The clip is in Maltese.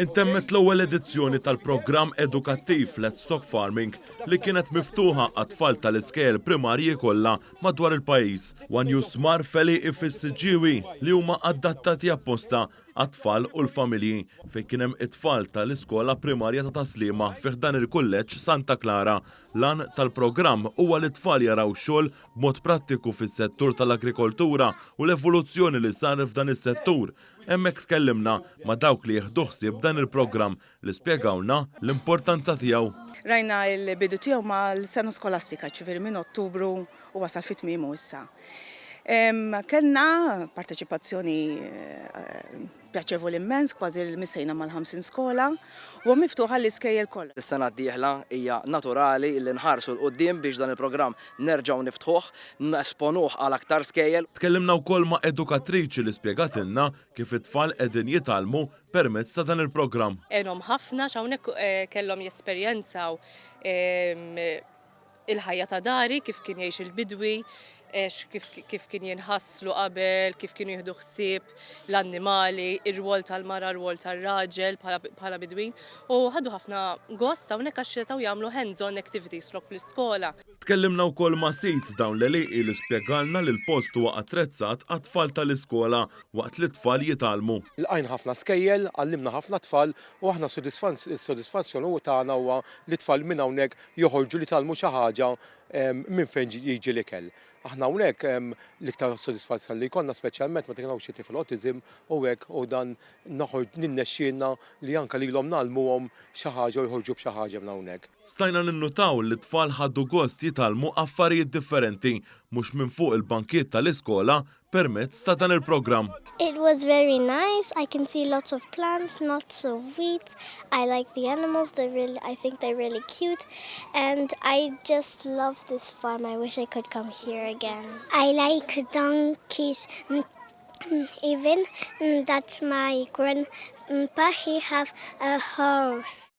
Intemmet l-ewwel edizzjoni tal-programm edukattiv Let's Talk Farming li kienet miftuħa għat-tfal tal-iskejjel primarji kollha madwar il-pajjiż. Wan Jusmar Feli Ifis-Ġiewi li huma adattati apposta għat-tfal u l-familji fejn kien hemm it-tfal tal-iskola primarja ta' Taslima fih dan il-kulleġġ Santa Clara. Lan tal-programm huwa li t-tfal jaraw xogħol b'mod prattiku fis-settur tal-agrikoltura u l-evoluzzjoni li sar f'dan is-settur. Hemmhekk tkellimna ma' dawk li jieħdu ħsieb dan il-programm li spjegawna l-importanza tiegħu. Rajna l-bidu tiegħu mal-sena skolastika, ċifieri minn Ottubru u wasal fit-tmiemu issa. Kellna parteċipazzjoni pjaċevoli immens, kważi l-missejna mal-50 skola, u miftuħa l-iskejjel kollha. Is-sena d-dieħla hija naturali li nħarsu l-qudiem biex dan il-programm nerġgħu niftuħ, nesponuh għal aktar skejjel. Tkellimna wkoll ma' edukatriċi li spjegatilna kif it-tfal qegħdin jitgħallmu permezz ta' dan il-programm. Enhom ħafna x'hawnhekk kellhom jesperjenzaw il-ħajja ta' dari, kif kien jgħix il-bidwi, kif kien jinħasslu qabel, kif kienu jieħdu ħsieb l-annimali, ir-rwol tal-mara, r-rwol tal-raġel bħala bidwin. U ħadu ħafna gost hawnhekk għax setgħu jagħmlu hands-on activities lok fl-iskola. Tkellimna wkoll ma' Sid dawn l-eliqi li spjegalna li l-post huwa attrezzat għat-tfal tal-iskola waqt li t-tfal jitgħallmu. Lqajn ħafna skejjel, għallimna ħafna tfal u aħna s-sodisfazzjoni tagħna huwa li tfal minn hawnhekk joħorġu li tgħallmu xi ħaġa minn fejn jiġi l-ikel. Aħna hawnhekk l-iktar sodisfazzjoni li jkollna speċjalment meta kien hawn xi tifel autiżm u hekk u dan noħorġ ninnexxielna li anke lilhom nagħlmuhom xi ħaġa u jħorġu b'xi ħaġa minn hawnhekk. Stajna ninnutaw li t-tfal ħaddu gost jitgħallmu affarijiet differenti mhux minn fuq il-bankiet tal-iskola permezz ta' dan il-programm. It was very nice. I can see lots of plants, lots of weeds. I like the animals. I think they're really cute. And I just love this farm. I wish I could come here again. I like donkeys. Even that's my grandpa. He have a horse.